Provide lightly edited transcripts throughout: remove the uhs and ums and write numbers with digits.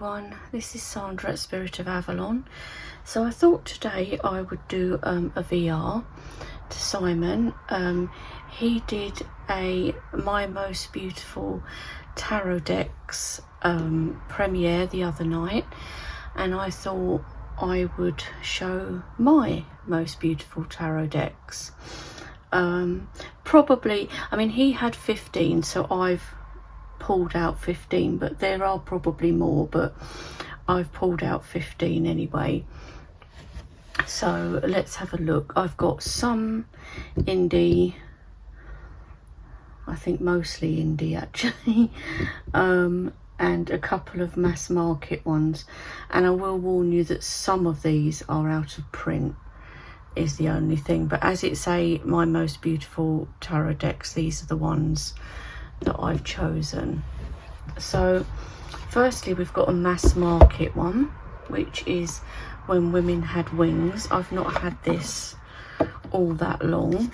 everyone, this is Sandra at Spirit of Avalon. So I thought today I would do a VR to Simon. He did a My Most Beautiful Tarot Decks premiere the other night, and I thought I would show my most beautiful tarot decks. Probably, I mean, he had 15, so I've pulled out 15, but there are probably more, but I've pulled out 15 anyway. So let's have a look. I've got some indie, I think mostly indie actually, and a couple of mass market ones, and I will warn you that some of these are out of print is the only thing, but as it's My Most Beautiful Tarot Decks, these are the ones that I've chosen. So firstly, we've got a mass market one, which is When Women Had Wings. I've not had this all that long,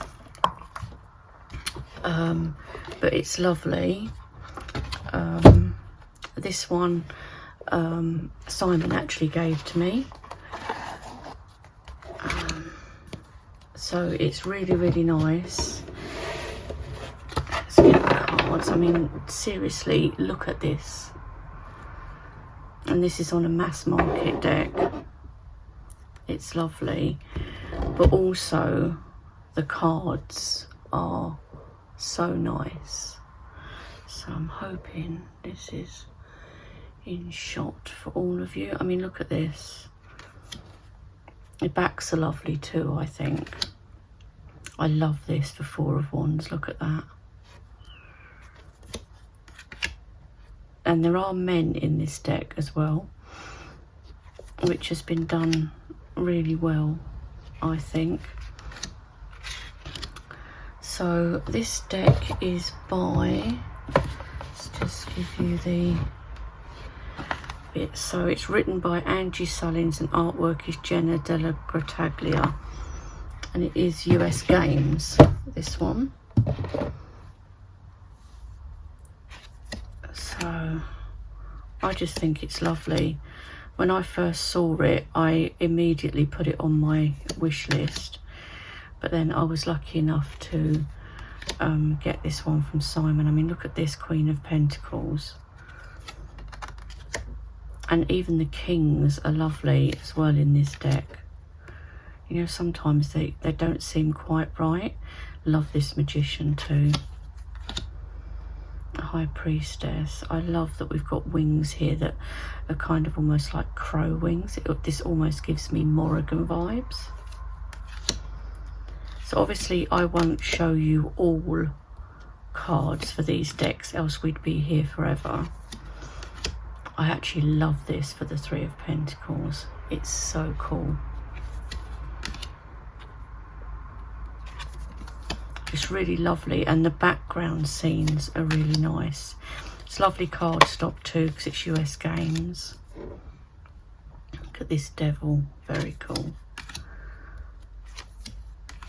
but it's lovely. This one Simon actually gave to me, so it's really nice. Let's get the cards. I mean, seriously, look at this. And this is on a mass market deck. It's lovely, but also the cards are so nice. So I'm hoping this is in shot for all of you. I mean, look at this. The backs are lovely too, I think. I love this for Four of Wands. Look at that. And there are men in this deck as well, which has been done really well, I think. So this deck is by, let's just give you the bit. So it's written by Angie Sullins and artwork is Jenna Della Grataglia, and it is US Games, this one. So I just think it's lovely. When I first saw it, I immediately put it on my wish list, but then I was lucky enough to get this one from Simon. I mean, look at this Queen of Pentacles, and even the Kings are lovely as well in this deck. You know, sometimes they don't seem quite right. Love this Magician too. High Priestess. I love that we've got wings here that are kind of almost like crow wings. This almost gives me Morrigan vibes. So obviously I won't show you all cards for these decks, else we'd be here forever. I actually love this for the Three of Pentacles. It's so cool. It's really lovely, and the background scenes are really nice. It's lovely cardstock too, because it's US Games. Look at this devil, very cool.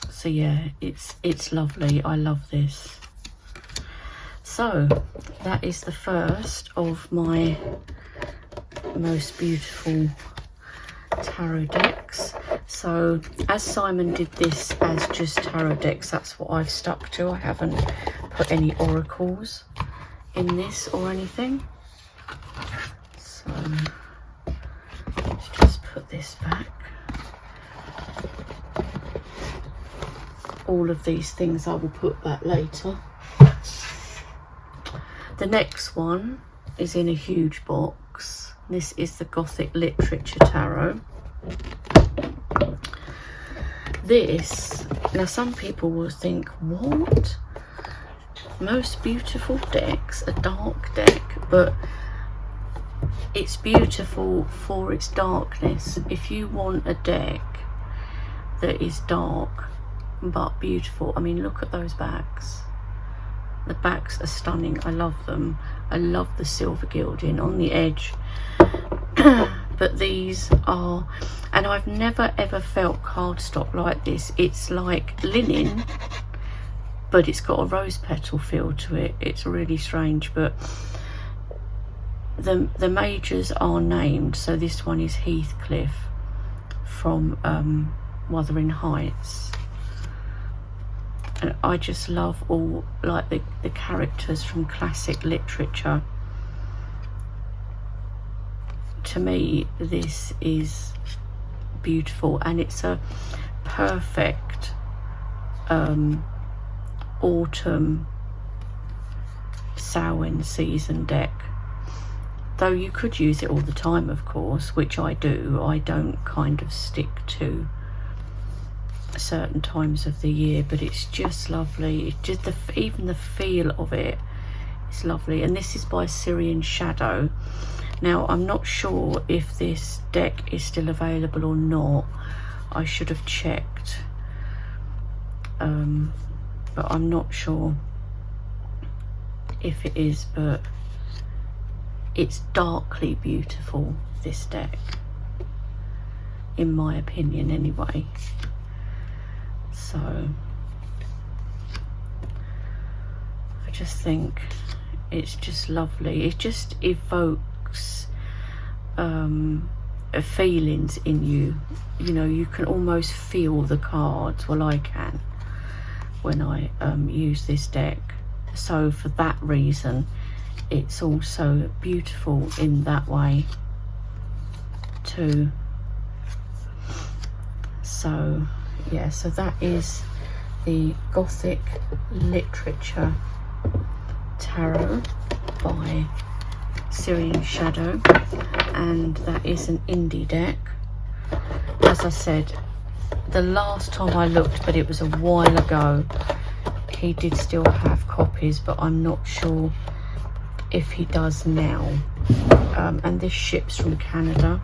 So yeah, it's lovely. I love this. So that is the first of my most beautiful tarot decks. So as Simon did this as just tarot decks, that's what I've stuck to. I haven't put any oracles in this or anything. So let's just put this back. All of these things I will put back later. The next one is in a huge box. This is the Gothic Literature Tarot. This, now some people will think, what? Most beautiful decks, a dark deck, but it's beautiful for its darkness. If you want a deck that is dark but beautiful, I mean, look at those backs. The backs are stunning. I love them. I love the silver gilding on the edge. But these are, and I've never ever felt cardstock like this. It's like linen, but it's got a rose petal feel to it. It's really strange, but the majors are named. So this one is Heathcliff from Wuthering Heights, and I just love all like the characters from classic literature. To me, this is beautiful, and it's a perfect autumn Samhain season deck. Though you could use it all the time, of course, which I do. I don't kind of stick to certain times of the year, but it's just lovely. It's just even the feel of it is lovely. And this is by Syrian Shadow. Now, I'm not sure if this deck is still available or not. I should have checked, but I'm not sure if it is, but it's darkly beautiful, this deck, in my opinion anyway. So I just think it's just lovely. It just evokes feelings in you. You know, you can almost feel the cards. Well, I can when I use this deck. So for that reason, it's also beautiful in that way too. So yeah, so that is the Gothic Literature Tarot by Syrian Shadow, and that is an indie deck. As I said, the last time I looked, but it was a while ago, he did still have copies, but I'm not sure if he does now. And this ships from Canada.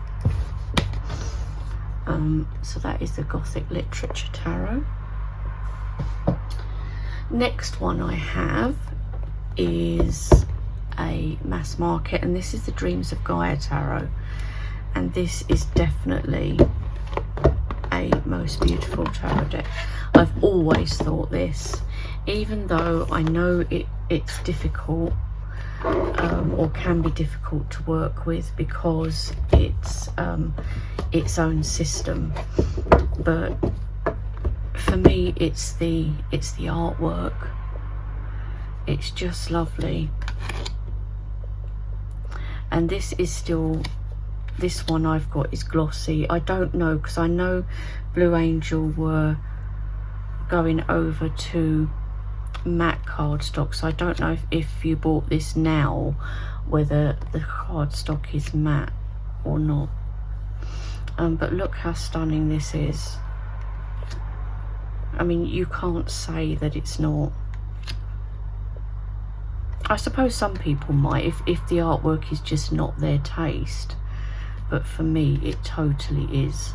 So that is the Gothic Literature Tarot. Next one I have is a mass market, and this is the Dreams of Gaia Tarot, and this is definitely a most beautiful tarot deck. I've always thought this, even though I know it's difficult, or can be difficult to work with because it's its own system, but for me it's the artwork. It's just lovely. And this is still, this one I've got is glossy. I don't know, because I know Blue Angel were going over to matte cardstock, so I don't know if you bought this now whether the cardstock is matte or not. But look how stunning this is. I mean, you can't say that it's not. I suppose some people might if the artwork is just not their taste, but for me it totally is.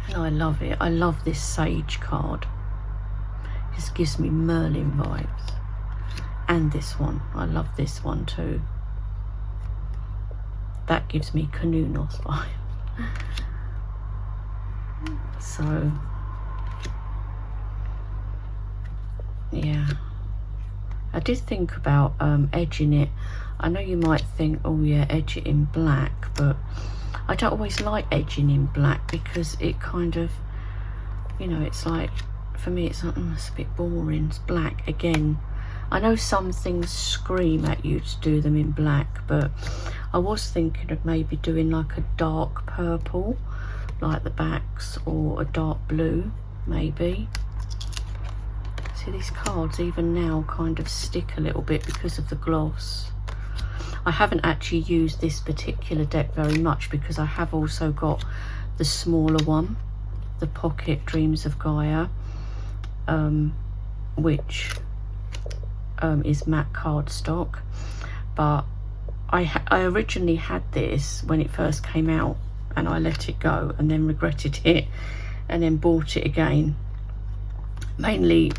And I love it. I love this Sage card. It just gives me Merlin vibes. And this one, I love this one too. That gives me Canoenos vibe. So yeah, I did think about edging it. I know you might think, oh yeah, edge it in black, but I don't always like edging in black because it kind of, you know, it's like, for me it's like, it's a bit boring. It's black again. I know some things scream at you to do them in black, but I was thinking of maybe doing like a dark purple, like the backs, or a dark blue maybe. See, these cards even now kind of stick a little bit because of the gloss. I haven't actually used this particular deck very much because I have also got the smaller one, the Pocket Dreams of Gaia, which is matte cardstock. But I originally had this when it first came out, and I let it go and then regretted it and then bought it again, mainly,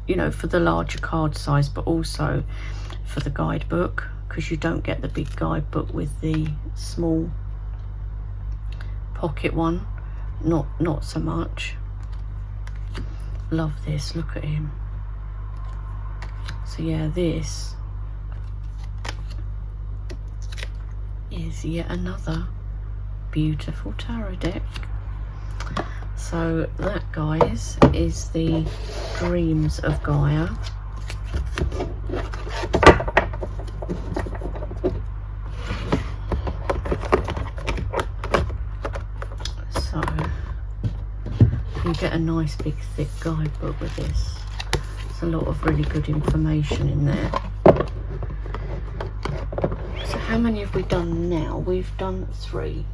you know, for the larger card size, but also for the guidebook, because you don't get the big guidebook with the small pocket one. Not so much. Love this, look at him. So yeah, this is yet another beautiful tarot deck. So that, guys, is the Dreams of Gaia. So you get a nice big thick guidebook with this. There's a lot of really good information in there. So how many have we done now? We've done 3.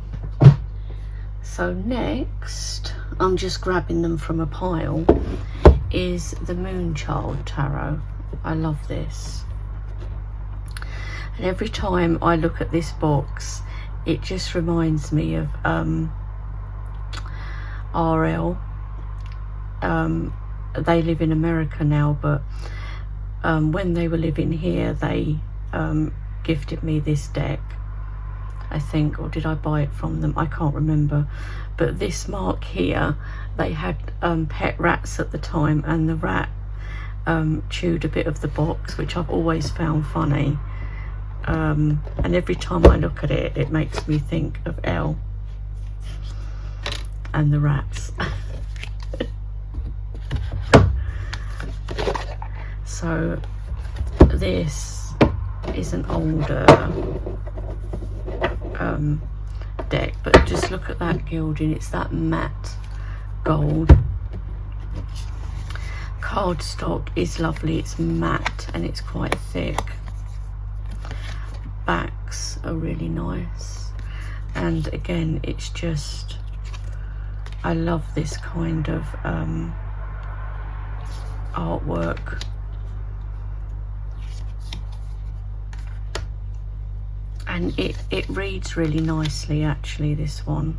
So next, I'm just grabbing them from a pile, is the Moonchild Tarot. I love this. And every time I look at this box, it just reminds me of RL. They live in America now, but when they were living here, they gifted me this deck, I think, or did I buy it from them? I can't remember. But this mark here, they had pet rats at the time, and the rat chewed a bit of the box, which I've always found funny. And every time I look at it, it makes me think of Elle and the rats. So this is an older deck, but just look at that gilding. It's that matte gold. Cardstock is lovely. It's matte and it's quite thick. Backs are really nice, and again, it's just, I love this kind of artwork. And it reads really nicely, actually, this one.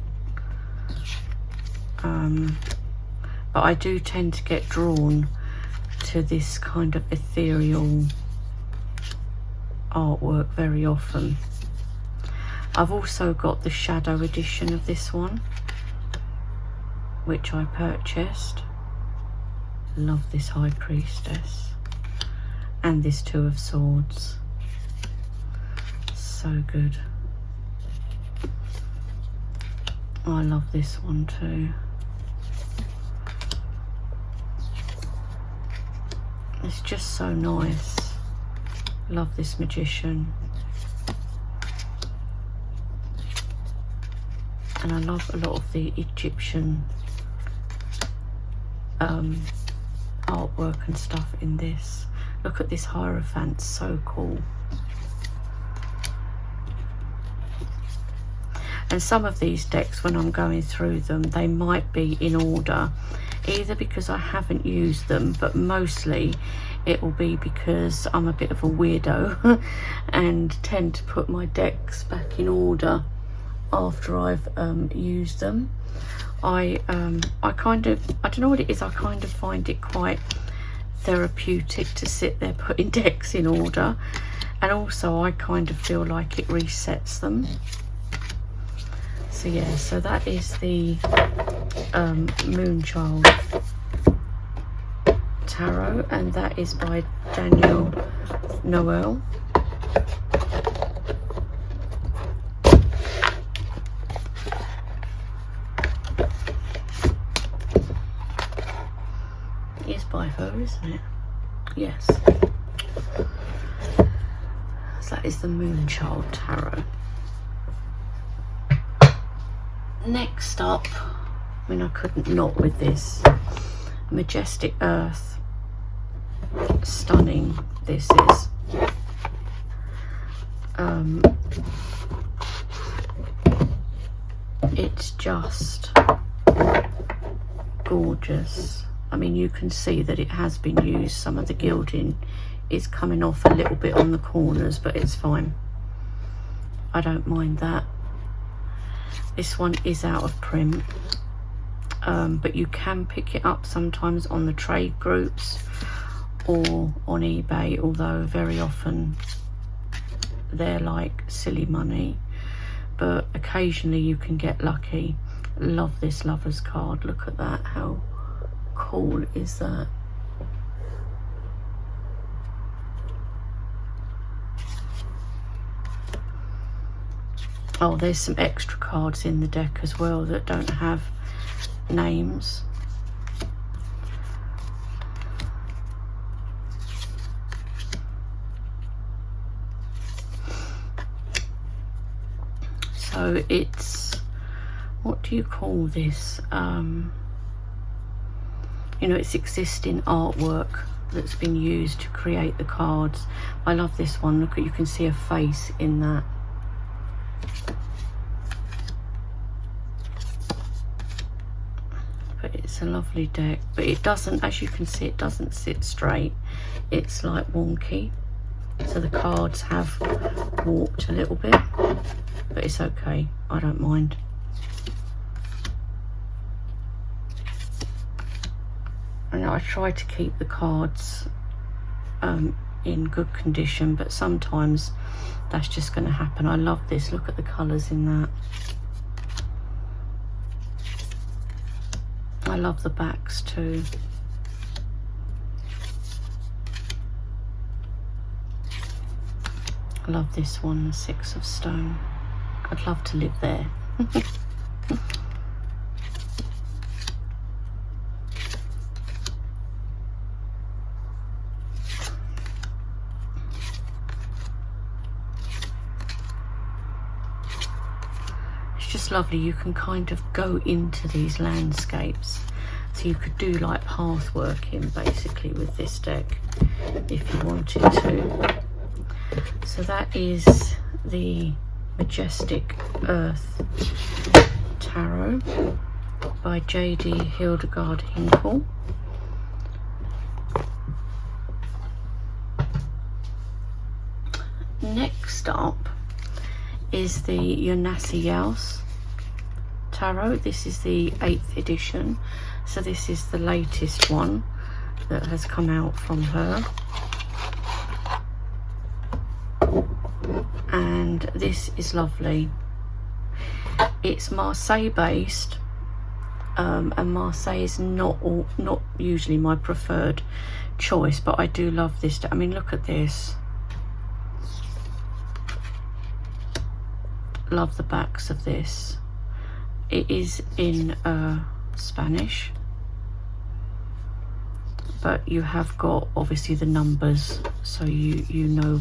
But I do tend to get drawn to this kind of ethereal artwork very often. I've also got the shadow edition of this one, which I purchased. Love this High Priestess and this Two of Swords. So good. I love this one too. It's just so nice. Love this Magician. And I love a lot of the Egyptian artwork and stuff in this. Look at this Hierophant, so cool. And some of these decks, when I'm going through them, they might be in order, either because I haven't used them, but mostly it will be because I'm a bit of a weirdo and tend to put my decks back in order after I've used them. I kind of, I don't know what it is, I kind of find it quite therapeutic to sit there putting decks in order, and also I kind of feel like it resets them. So yeah, so that is the Moonchild Tarot, and that is by Daniel Noel. It is by her, isn't it? Yes. So that is the Moonchild Tarot. Next up, I mean, I couldn't not with this, Majestic Earth. Stunning this is. It's just gorgeous. I mean, you can see that it has been used. Some of the gilding is coming off a little bit on the corners, but it's fine. I don't mind that. This one is out of print, but you can pick it up sometimes on the trade groups or on eBay, although very often they're like silly money, but occasionally you can get lucky. Love this Lover's card. Look at that. How cool is that? Oh, there's some extra cards in the deck as well that don't have names. So it's, what do you call this? You know, it's existing artwork that's been used to create the cards. I love this one. Look, you can see a face in that. But it's a lovely deck. But it doesn't, as you can see, it doesn't sit straight. It's like wonky. So the cards have warped a little bit. But it's okay. I don't mind. And I try to keep the cards in good condition, but sometimes that's just going to happen. I love this. Look at the colours in that. I love the backs too. I love this one, 6 of Stone. I'd love to live there. Just lovely. You can kind of go into these landscapes, so you could do like path working basically with this deck if you wanted to. So that is the Majestic Earth Tarot by J.D. Hildegard Hinkle. Next up is the Yanais Tarot. This is the 8th edition, so this is the latest one that has come out from her, and this is lovely. It's Marseille based, and Marseille is not usually my preferred choice, but I do love this. I mean, look at this. Love the backs of this. It is in Spanish, but you have got obviously the numbers, so you know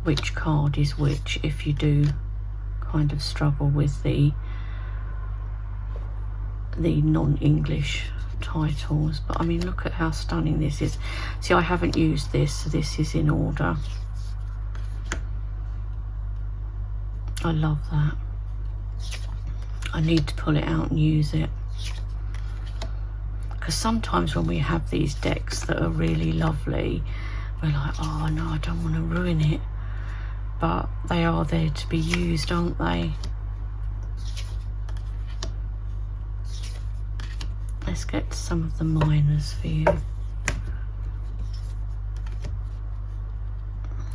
which card is which, if you do kind of struggle with the non-English titles. But I mean, look at how stunning this is. See, I haven't used this, so this is in order. I love that. I need to pull it out and use it, because sometimes when we have these decks that are really lovely, we're like, oh no, I don't want to ruin it, but they are there to be used, aren't they? Let's get to some of the minors for you.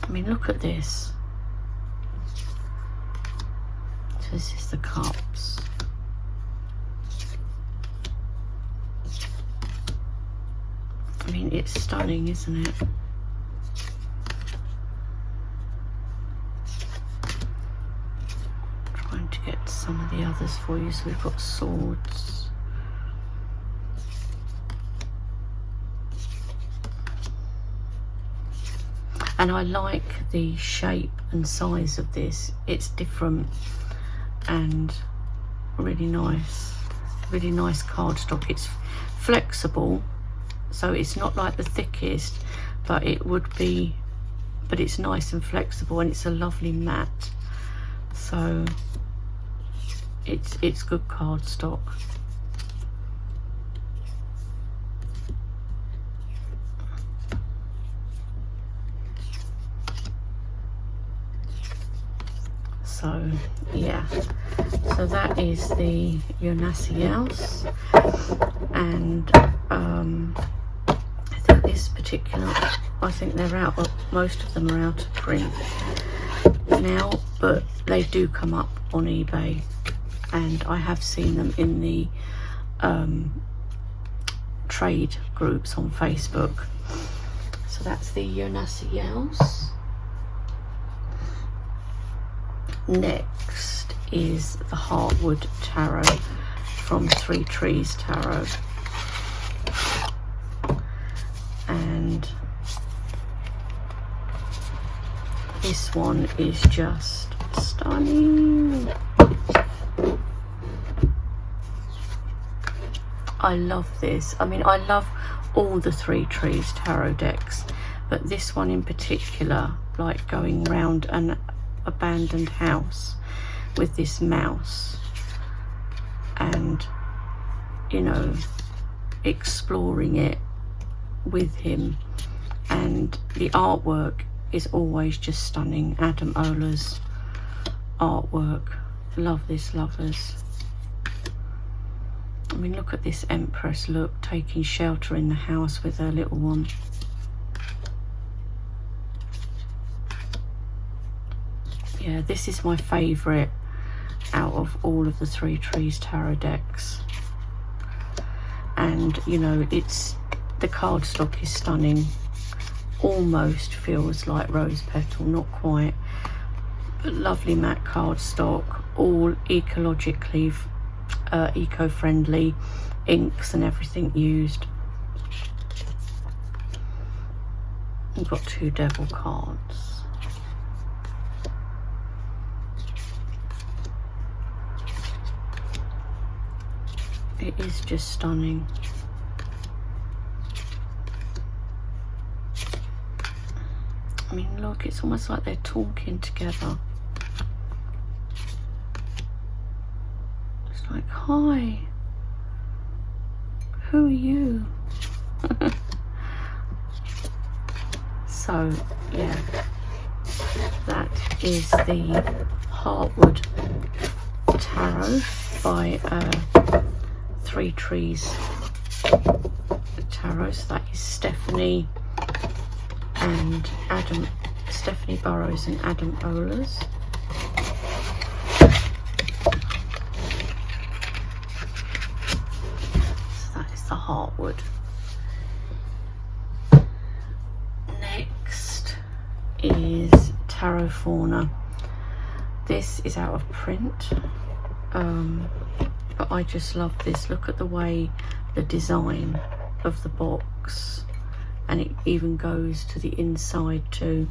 I mean, look at this. So this is the cups. I mean, it's stunning, isn't it? Trying to get some of the others for you. So we've got swords. And I like the shape and size of this. It's different and really nice cardstock. It's flexible, so it's not like the thickest, but it would be, but it's nice and flexible, and it's a lovely matte, so it's good cardstock. So yeah, so that is the Yanais, and I think this particular, I think they're out, most of them are out of print now, but they do come up on eBay, and I have seen them in the trade groups on Facebook. So that's the Yanais. Next is the Heartwood Tarot from Three Trees Tarot. And this one is just stunning. I love this. I mean, I love all the Three Trees Tarot decks, but this one in particular, like going round an abandoned house with this mouse and, you know, exploring it with him. And the artwork is always just stunning. Adam Ola's artwork. Love this, lovers. I mean, look at this Empress, look, taking shelter in the house with her little one. Yeah, this is my favourite out of all of the Three Trees Tarot decks. And, you know, it's, the cardstock is stunning. Almost feels like rose petal, not quite. But lovely matte cardstock, all ecologically eco-friendly inks and everything used. We've got two devil cards. It is just stunning. I mean, look, it's almost like they're talking together. Like, hi, who are you? So, yeah, that is the Heartwood Tarot by Three Trees Tarot. So that is Stephanie and Adam, Stephanie Burrows and Adam Ola's. The Heartwood. Next is Tarot Forna. This is out of print, but I just love this. Look at the way the design of the box, and it even goes to the inside too.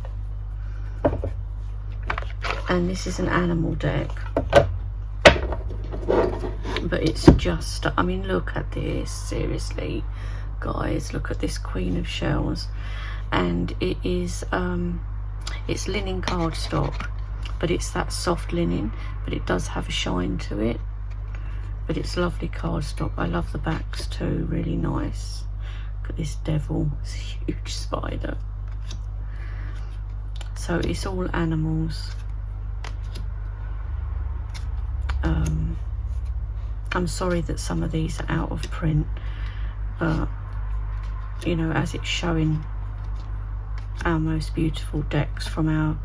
And this is an animal deck, but it's just, I mean, look at this, seriously guys, look at this Queen of Shells. And it is it's linen cardstock, but it's that soft linen, but it does have a shine to it. But it's lovely cardstock. I love the backs too, really nice. Look at this devil, it's a huge spider. So it's all animals. I'm sorry that some of these are out of print, but you know, as it's showing our most beautiful decks from our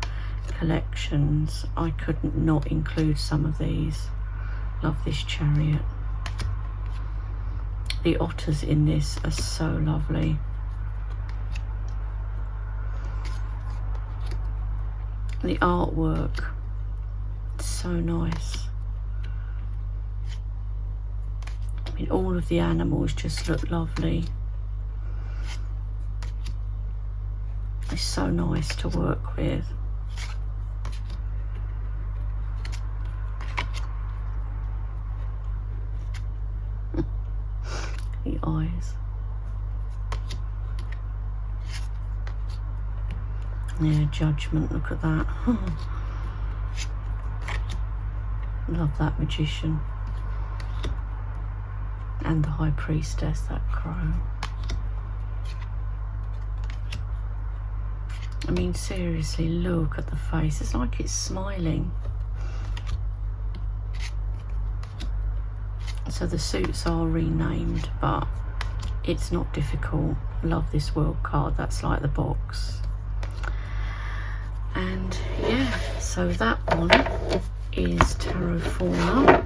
collections, I couldn't not include some of these. Love this Chariot. The otters in this are so lovely. The artwork, so nice. I mean, all of the animals just look lovely. It's so nice to work with. The eyes. Yeah, Judgment, look at that. Love that Magician. And the High Priestess, that crow. I mean, seriously, look at the face. It's like it's smiling. So the suits are renamed, but it's not difficult. Love this World card. That's like the box. And yeah, so that one is Tarot Forna.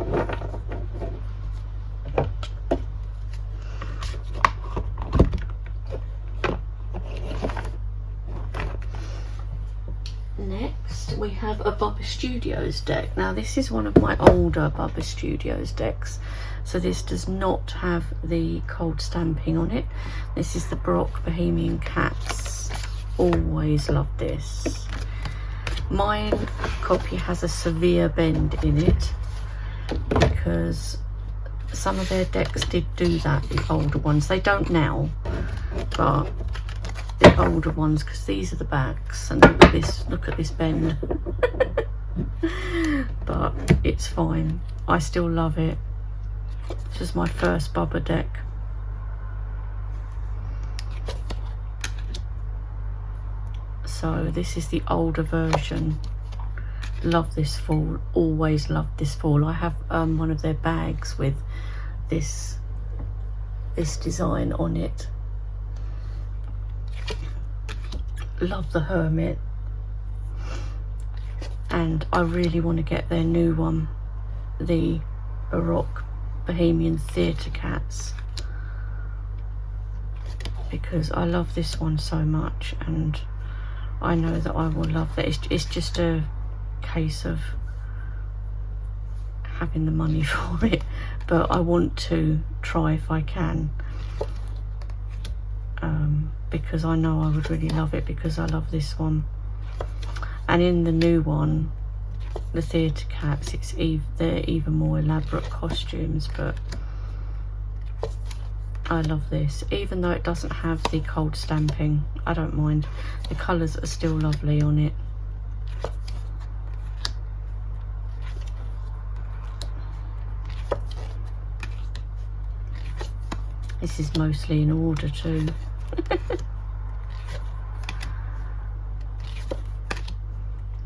have a Bubba Studios deck. Now this is one of my older Bubba Studios decks, so this does not have the cold stamping on it. This is the Baroque Bohemian Cats. Always love this. Mine copy has a severe bend in it because some of their decks did do that, the older ones. They don't now, but the older ones, because these are the backs, and look at this bend. But it's fine, I still love it. This is my first Bubba deck. So this is the older version. Love this fall, always loved this fall. I have one of their bags with this design on it. Love the Hermit, and I really want to get their new one, the Baroque Bohemian Theatre Cats, because I love this one so much, and I know that I will love that. It's just a case of having the money for it, but I want to try if I can, because I know I would really love it, because I love this one. And in the new one, the Theatre Cats, they're even more elaborate costumes, but I love this. Even though it doesn't have the cold stamping, I don't mind. The colours are still lovely on it. This is mostly in order too.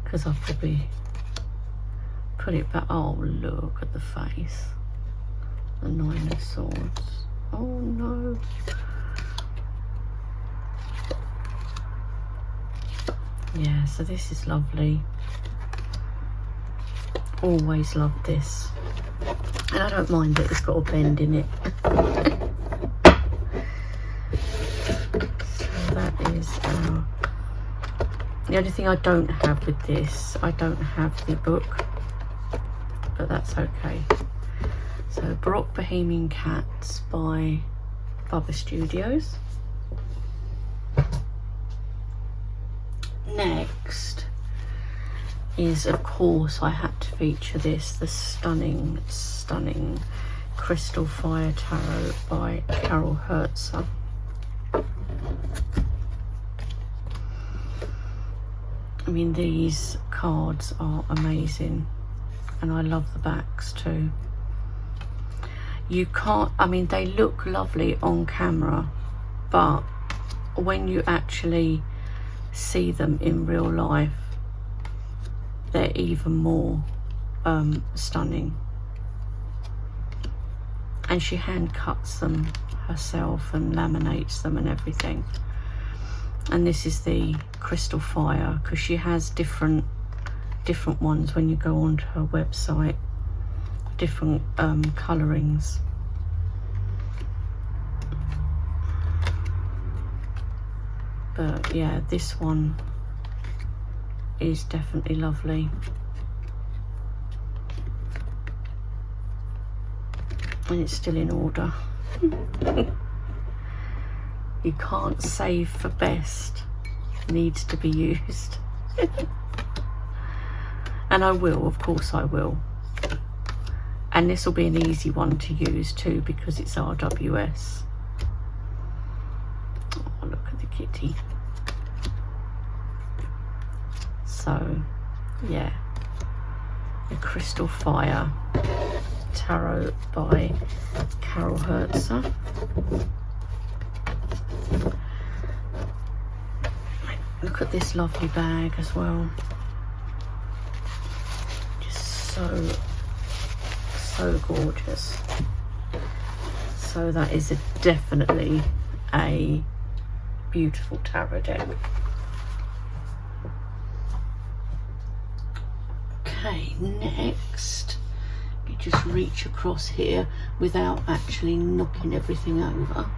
Because I've probably put it back. Oh, look at the face. The Nine of Swords. Oh no. Yeah, so this is lovely. Always loved this. And I don't mind that it's got a bend in it. So that is the only thing I don't have with this, I don't have the book, but that's okay. So Baroque Bohemian Cats by Bubba Studios. Next is, of course, I had to feature this, the stunning Crystal Fire Tarot by Herzer. I mean, these cards are amazing, and I love the backs too. You can't, I mean, they look lovely on camera, but when you actually see them in real life, they're even more stunning. And she hand cuts them herself and laminates them and everything. And this is the Crystal Fire, because she has different ones when you go onto her website, different colorings. But yeah, this one is definitely lovely. And it's still in order. You can't save for best, needs to be used. And I will, of course I will. And this will be an easy one to use too, because it's RWS. Oh, look at the kitty. So yeah, the Crystal Fire Tarot by Herzer. Look at this lovely bag as well. Just so gorgeous. So that is definitely a beautiful tarot deck. Okay, next, you just reach across here without actually knocking everything over,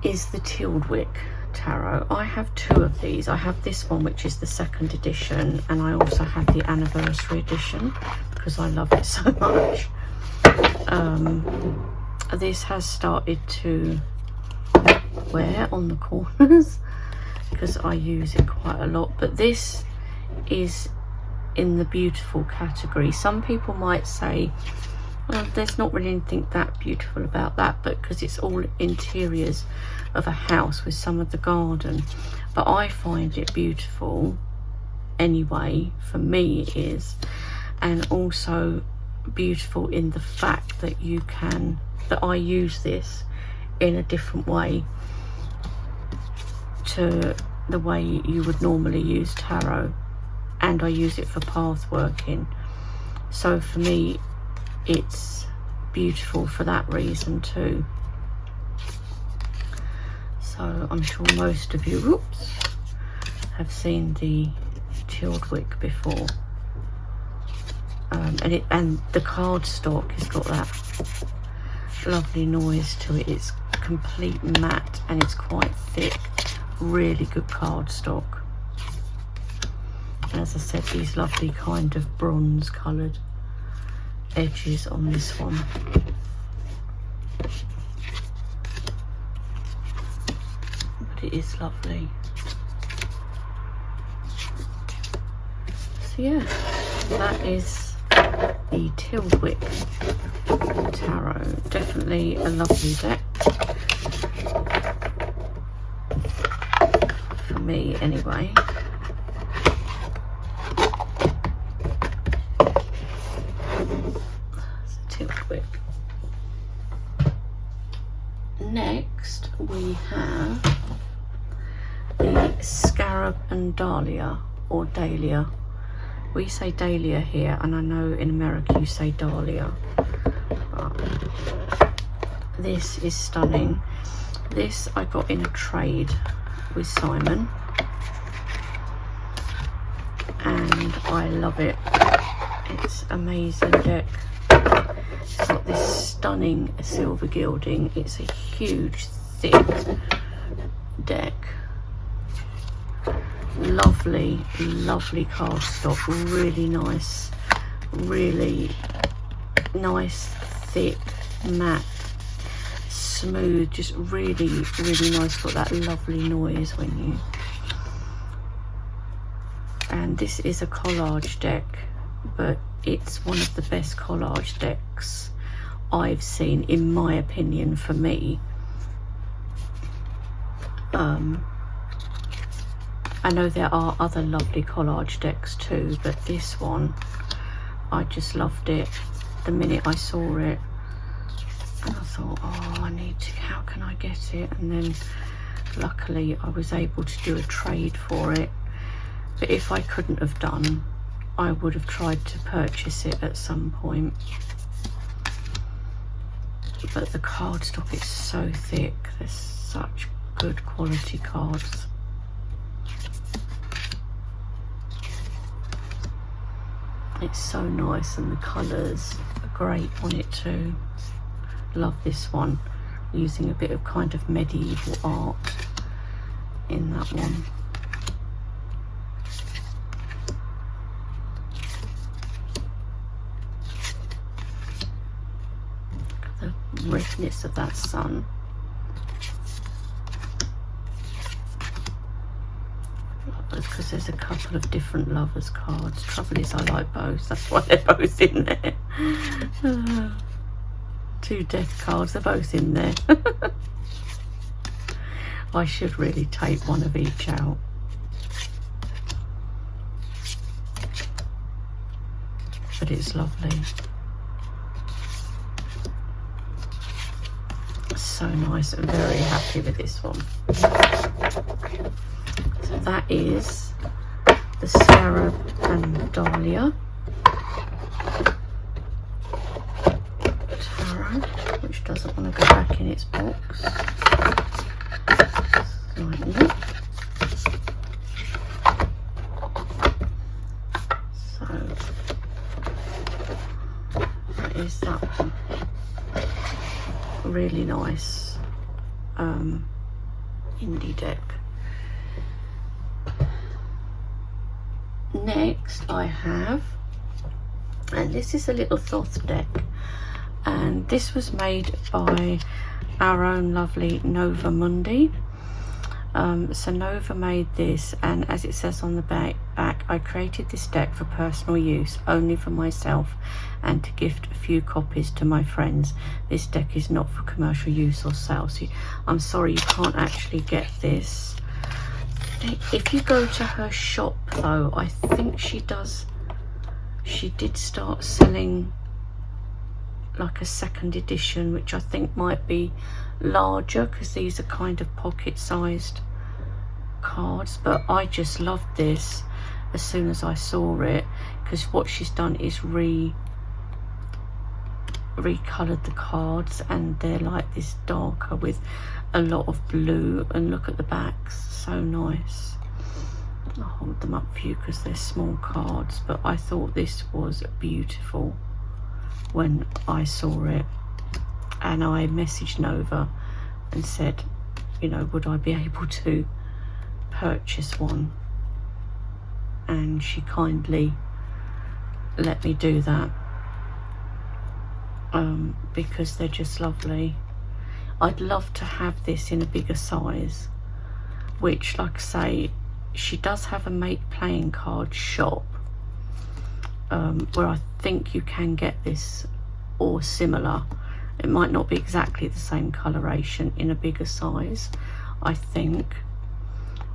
is the Tillwick Tarot. I have two of these. I have this one, which is the 2nd edition, and I also have the anniversary edition because I love it so much. This has started to wear on the corners because I use it quite a lot, but this is in the beautiful category. Some people might say, well, there's not really anything that beautiful about that, but because it's all interiors of a house with some of the garden. But I find it beautiful anyway, for me it is, and also beautiful in the fact that that I use this in a different way to the way you would normally use tarot, and I use it for path working. So for me it's beautiful for that reason too. So I'm sure most of you have seen the Tillwick before, and the cardstock has got that lovely noise to it. It's complete matte and it's quite thick, really good cardstock. As I said, these lovely kind of bronze coloured edges on this one. But it is lovely. So yeah, that is the Tillwick Tarot. Definitely a lovely deck. For me anyway. Tillwick. Next we have the Scarab and Dalia, or Dalia. We say Dalia here, and I know in America you say Dalia. But this is stunning. This I got in a trade with Simon, and I love it. It's amazing deck. It's got this stunning silver gilding. It's a huge, thick deck. Lovely, lovely cardstock. Really nice, thick, matte, smooth. Just really, really nice. Got that lovely noise when you. And this is a collage deck, but it's one of the best collage decks I've seen, in my opinion, for me. I know there are other lovely collage decks too, but this one, I just loved it the minute I saw it. And I thought, oh, how can I get it? And then luckily I was able to do a trade for it. But if I couldn't have done, I would have tried to purchase it at some point. But the cardstock is so thick. There's such good quality cards. It's so nice, and the colours are great on it too. Love this one, using a bit of kind of medieval art in that one. The redness of that sun. Because there's a couple of different lovers cards. Trouble is, I like both. That's why they're both in there. Two death cards, they're both in there. I should really take one of each out. But it's lovely. So nice. I'm very happy with this one. So that is the Scarab and Dalia Tarot, which doesn't want to go back in its box. Like that. So that is that one. Really nice indie deck. Next I have, and this is a little Thoth deck, and this was made by our own lovely Nova Mundi. So Nova made this, and as it says on the back, I created this deck for personal use only for myself and to gift a few copies to my friends. This deck is not for commercial use or sale. So I'm sorry you can't actually get this. If you go to her shop though, I think she did start selling like a second edition, which I think might be larger, because these are kind of pocket sized cards. But I just loved this as soon as I saw it, because what she's done is recolored the cards, and they're like this darker with a lot of blue, and look at the backs, so nice. I'll hold them up for you because they're small cards, but I thought this was beautiful when I saw it, and I messaged Nova and said, you know, would I be able to purchase one, and she kindly let me do that, because they're just lovely. I'd love to have this in a bigger size, which, like I say, she does have a make playing card shop where I think you can get this or similar. It might not be exactly the same coloration in a bigger size, I think,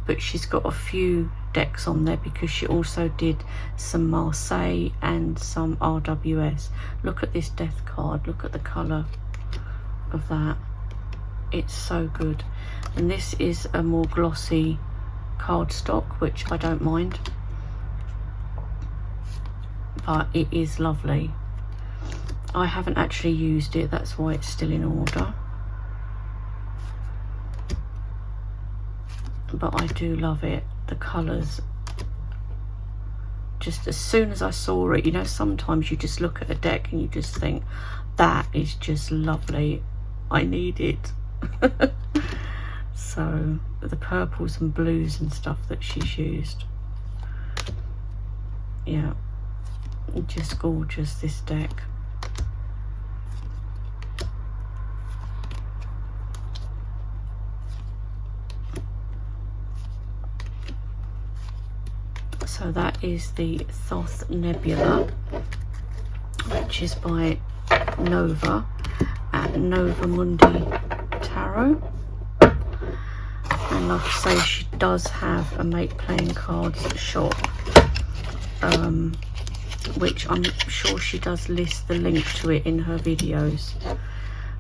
but she's got a few decks on there because she also did some Marseille and some RWS. Look at this death card, look at the colour of that, it's so good. And this is a more glossy cardstock, which I don't mind, but it is lovely. I haven't actually used it, that's why it's still in order, but I do love it. The colours, just as soon as I saw it, you know, sometimes you just look at a deck and you just think, that is just lovely, I need it. So the purples and blues and stuff that she's used, yeah, just gorgeous, this deck. So that is the Thoth Nebula, which is by Nova at Nova Mundi Tarot. And like I say, she does have a make playing cards shop, which I'm sure she does list the link to it in her videos.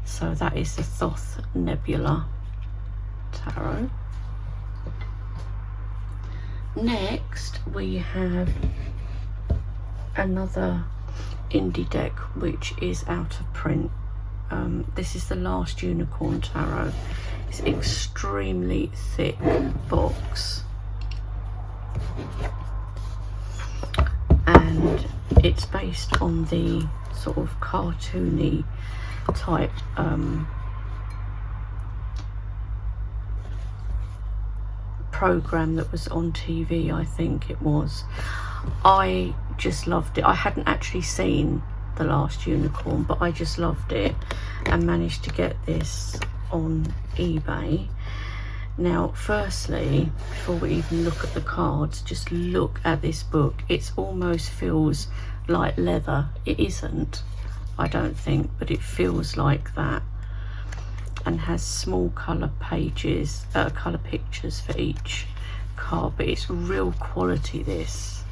So that is the Thoth Nebula Tarot. Next we have another indie deck which is out of print. This is the Last Unicorn Tarot. It's extremely thick box, and it's based on the sort of cartoony type program that was on TV, I think it was. I just loved it. I hadn't actually seen The Last Unicorn, but I just loved it and managed to get this on eBay. Now firstly, before we even look at the cards, just look at this book. It almost feels like leather. It isn't, I don't think, but it feels like that, and has small colour pages, colour pictures for each card, but it's real quality, this.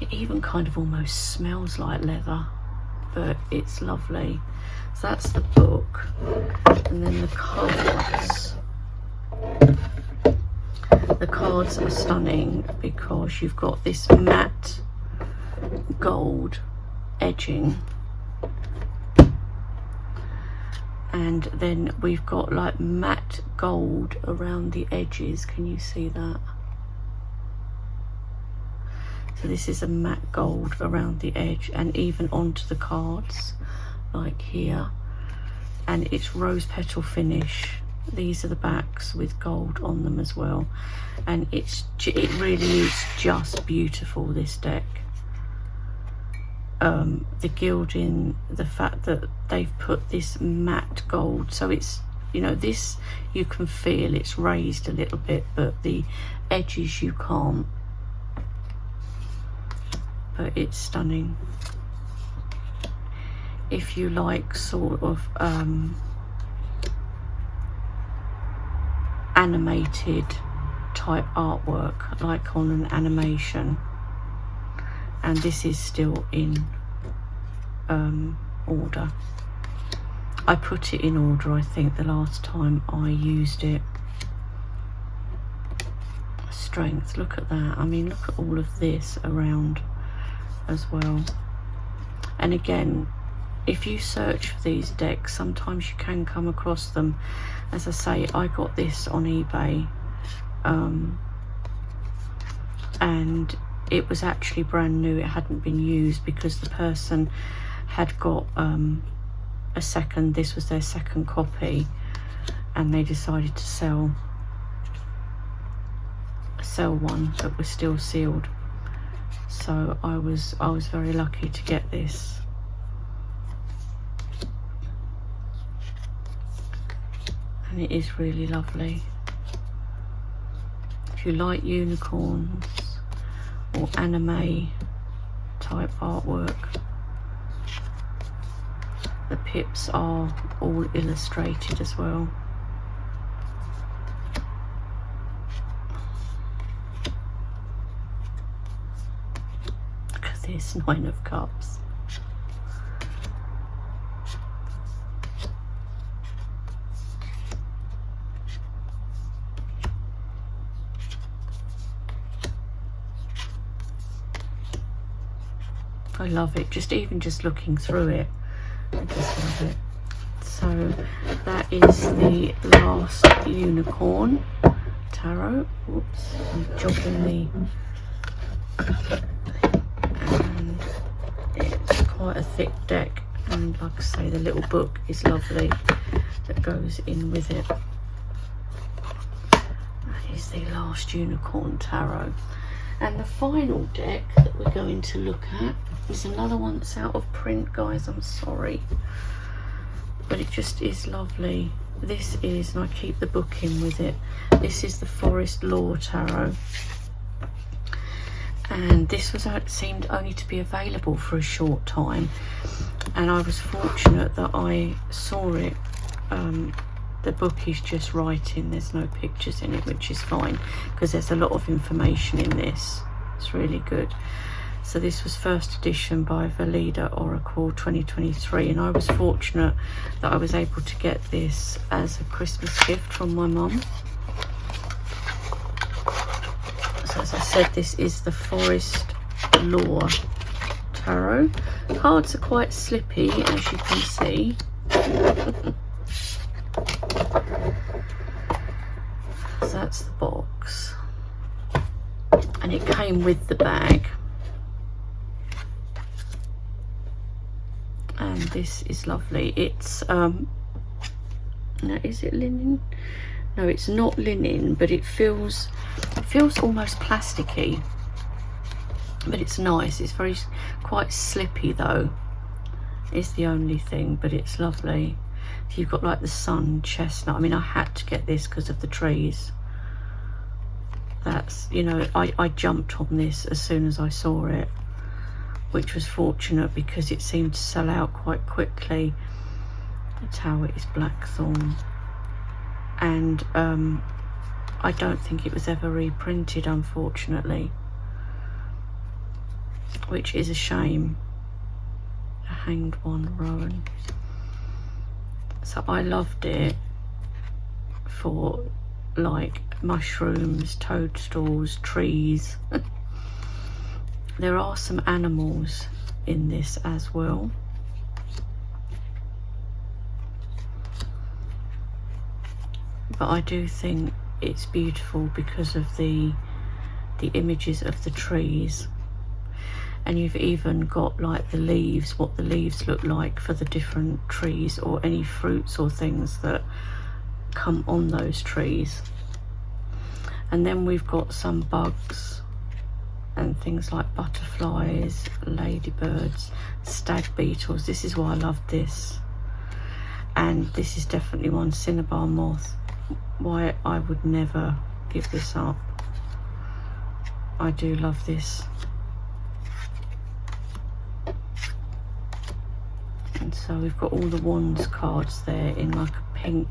It even kind of almost smells like leather, but it's lovely. So that's the book, and then the cards. The cards are stunning because you've got this matte gold edging, and then we've got like matte gold around the edges. Can you see that? So this is a matte gold around the edge and even onto the cards, like here, and it's rose petal finish These are the backs with gold on them as well, and it really is just beautiful, this deck. The gilding, the fact that they've put this matte gold, so it's, you know, this you can feel it's raised a little bit, but the edges you can't. But it's stunning. If you like sort of animated type artwork, like on an animation, and this is still in order. I put it in order, I think, the last time I used it. Strength, look at that. I mean, look at all of this around as well. And again, if you search for these decks, sometimes you can come across them. As I say, I got this on eBay, and it was actually brand new. It hadn't been used because the person had got a second, this was their second copy, and they decided to sell one that was still sealed. So I was very lucky to get this. And it is really lovely. If you like unicorns or anime type artwork, the pips are all illustrated as well. Look at this, 9 of Cups. I love it, even just looking through it, I just love it. So that is the last unicorn tarot. Oops, I'm jogging and it's quite a thick deck, and like I say, the little book is lovely that goes in with it. That is the last unicorn tarot. And the final deck that we're going to look at is another one that's out of print, guys. I'm sorry, but it just is lovely. This is, and I keep the book in with it, this is the Forest Law Tarot. And this was seemed only to be available for a short time, and I was fortunate that I saw it. The book is just writing, there's no pictures in it, which is fine because there's a lot of information in this. It's really good. So this was first edition by Valida Oracle 2023, and I was fortunate that I was able to get this as a Christmas gift from my mum. So as I said, this is the Forest Law Tarot. Cards are quite slippy, as you can see. So that's the box, and it came with the bag. And this is lovely. It's now, is it linen? No, it's not linen, but it feels almost plasticky, but it's nice. It's quite slippy though, is the only thing, but it's lovely. So you've got like the sun chestnut. I mean, I had to get this because of the trees. That's, you know, I jumped on this as soon as I saw it, which was fortunate because it seemed to sell out quite quickly. The tower is blackthorn, and I don't think it was ever reprinted, unfortunately, which is a shame. A hanged one, Rowan. So I loved it for like mushrooms, toadstools, trees. There are some animals in this as well. But I do think it's beautiful because of the images of the trees. And you've even got like the leaves, what the leaves look like for the different trees, or any fruits or things that come on those trees. And then we've got some bugs and things like butterflies, ladybirds, stag beetles. This is why I love this. And this is definitely one, cinnabar moth. Why I would never give this up. I do love this. And so we've got all the wands cards there in like a pink,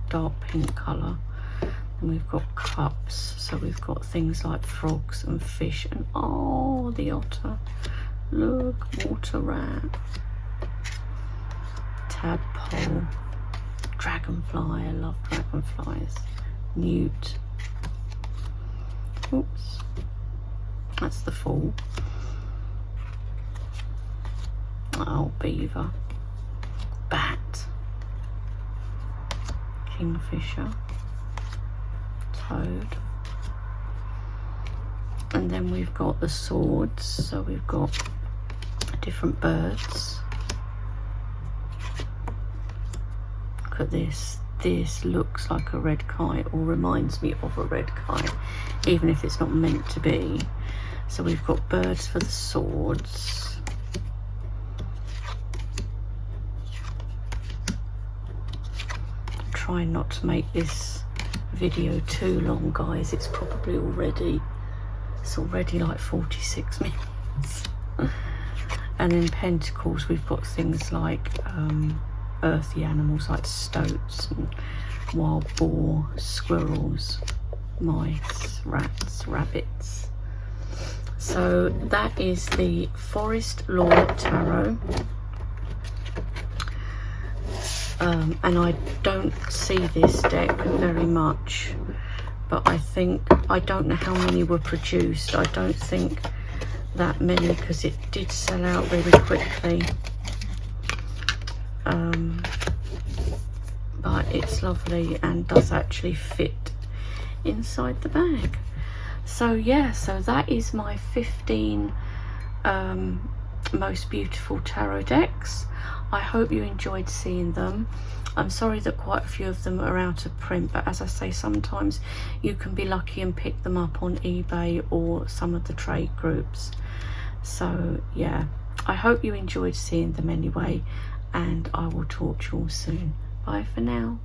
dark pink colour. And we've got cups, so we've got things like frogs and fish and oh, the otter. Look, water rat, tadpole, dragonfly, I love dragonflies, newt, oops, that's the fool, oh, beaver, bat, kingfisher, toad, and then we've got the swords, so we've got different birds. Look at this. This looks like a red kite, or reminds me of a red kite, even if it's not meant to be. So we've got birds for the swords. I'm trying not to make this video too long, guys. It's probably already, it's already like 46 minutes. And in pentacles we've got things like earthy animals like stoats and wild boar, squirrels, mice, rats, rabbits. So that is the Forest Lord Tarot. And I don't see this deck very much, but I don't know how many were produced. I don't think that many, because it did sell out really quickly. But it's lovely and does actually fit inside the bag. So yeah, so that is my 15 most beautiful tarot decks. I hope you enjoyed seeing them. I'm sorry that quite a few of them are out of print, but as I say, sometimes you can be lucky and pick them up on eBay or some of the trade groups. So yeah, I hope you enjoyed seeing them anyway, and I will talk to you all soon. Bye for now.